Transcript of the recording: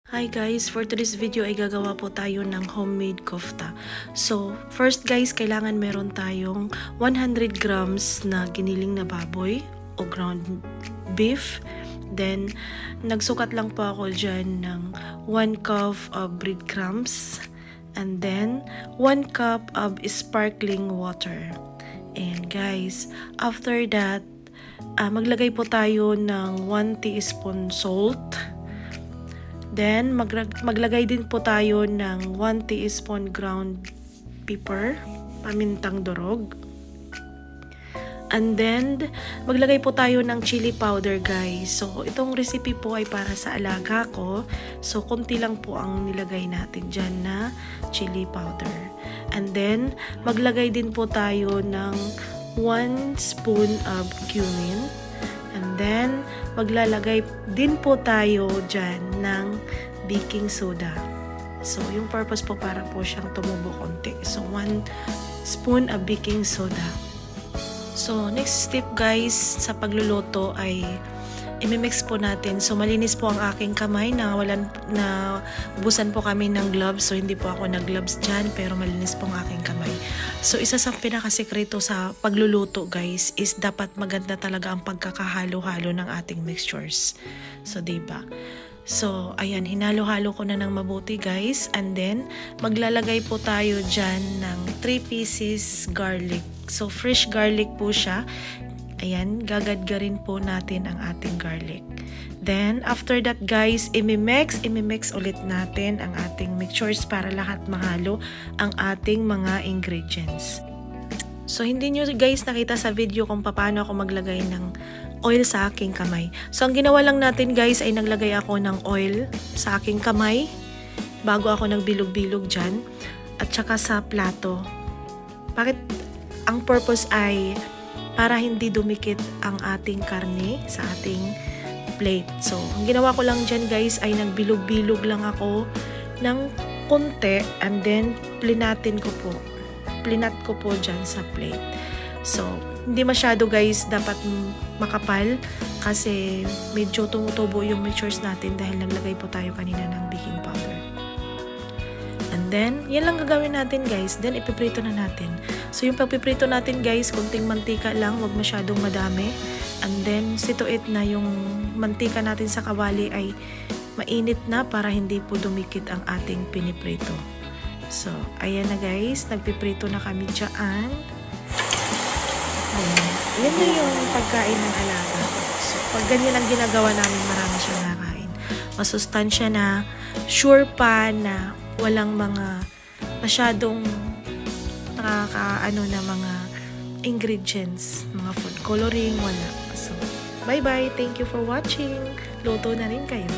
Hi guys, for today's video ay gagawa po tayo ng homemade kofta. So, first guys, kailangan meron tayong 100 grams na giniling na baboy o ground beef. Then, nagsukat lang po ako dyan ng 1 cup of breadcrumbs. And then, 1 cup of sparkling water. And guys, after that, maglagay po tayo ng 1 teaspoon salt. Then, maglagay din po tayo ng 1 teaspoon ground pepper, pamintang durog. And then, maglagay po tayo ng chili powder guys. So, itong recipe po ay para sa alaga ko. So, konti lang po ang nilagay natin dyan na chili powder. And then, maglagay din po tayo ng 1 spoon of cumin. And then, maglalagay din po tayo dyan ng baking soda. So, yung purpose po para po siyang tumubo konti. So, 1 spoon of baking soda. So, next step guys sa pagluluto ay imimix po natin. So, malinis po ang aking kamay na busan po kami ng gloves. So, hindi po ako nag-gloves dyan pero malinis po ang aking kamay. So, isa sa pinakasekreto sa pagluluto guys is dapat maganda talaga ang pagkakahalo-halo ng ating mixtures. So, diba? So, ayan, hinalo-halo ko na ng mabuti guys. And then, maglalagay po tayo dyan ng 3 pieces garlic. So, fresh garlic po siya. Ayan, gagadgarin po natin ang ating garlic. Then, after that guys, imimix ulit natin ang ating mixtures para lahat mahalo ang ating mga ingredients. So, hindi nyo guys nakita sa video kung paano ako maglagay ng oil sa aking kamay. So, ang ginawa lang natin guys ay naglagay ako ng oil sa aking kamay bago ako nagbilog-bilog dyan at saka sa plato. Bakit? Ang purpose ay para hindi dumikit ang ating karne sa ating plate. So, ang ginawa ko lang dyan guys ay nagbilog-bilog lang ako ng konti and then plinat ko po dyan sa plate. So, hindi masyado guys dapat makapal kasi medyo tumutubo yung mixtures natin dahil naglagay po tayo kanina ng baking powder. And then, yan lang gagawin natin guys. Then, ipiprito na natin. So, yung pagpiprito natin guys, kunting mantika lang, wag masyadong madami. And then, situit na yung mantika natin sa kawali ay mainit na para hindi po dumikit ang ating piniprito. So, ayan na guys, nagpiprito na kami dyan. Ayan. Yan na yung pagkain ng alaga. So, pag ganyan ang ginagawa namin, marami siyang nakain. Masustansya na, sure pa na walang mga masyadong nakakaano na mga ingredients, mga food coloring, wala. So, bye-bye. Thank you for watching. Luto na rin kayo.